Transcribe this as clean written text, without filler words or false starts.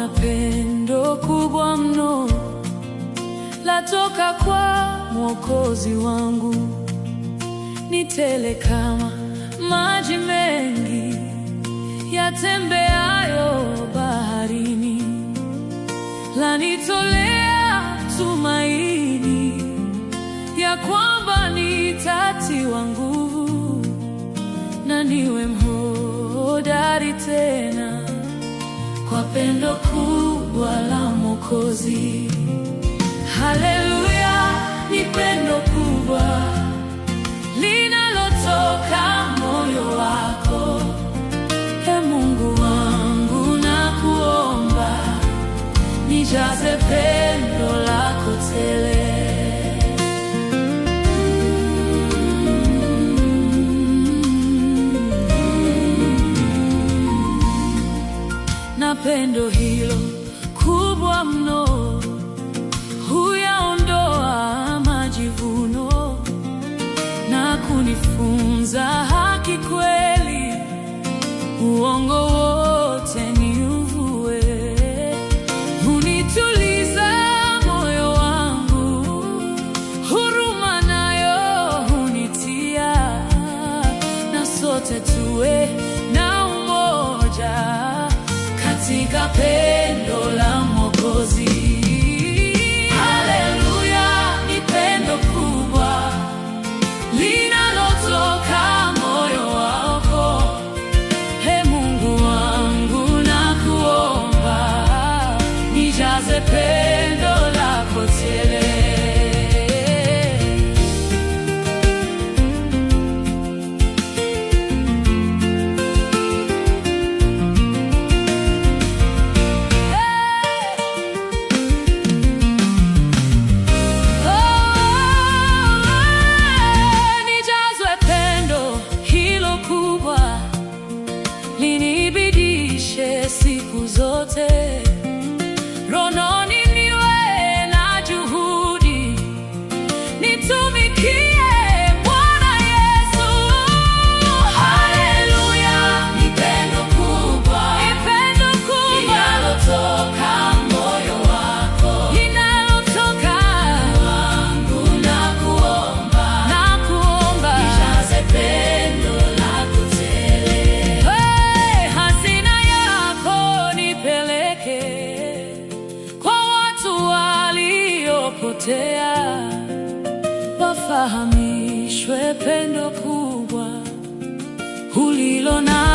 Naona pendo kubwa mno latoka kwa Mwokozi wangu, ni tele kama maji mengi yatembeayo baharini, lanitolea tumaini ya kwamba nitatiwa nguvu na niwe mhodari tena kwa pendo kubwa la Mwokozi. Haleluya, ni pendo kubwa linalotoka moyo wako. Ee Mungu wangu, nakuomba nijaze pendo lako tele. Na pendo hilo kubwa mno huyaondoa majivuno na kunifunza haki kweli, uongo wote ni uvue. Hunituliza moyo wangu, huruma nayo hunitia, na sote tuwe na umoja katika pendo la Mwokozi. Haleluya, ni pendo kubwa linalotoka moyo wako. Ee Mungu wangu, nakuomba nijaze pendo lako tele. Linibidishe siku zote, rohoni niwe na juhudi, nitumikie Bwana Yesu. Haleluya, ni pendo kubwa linalotoka moyo wako, linalotoka wangu. Nakuomba nijaze pendo lako tele. Hazina yako nipeleke kwa watu waliopotea, wafahamishwe pendo kubwa ulilo na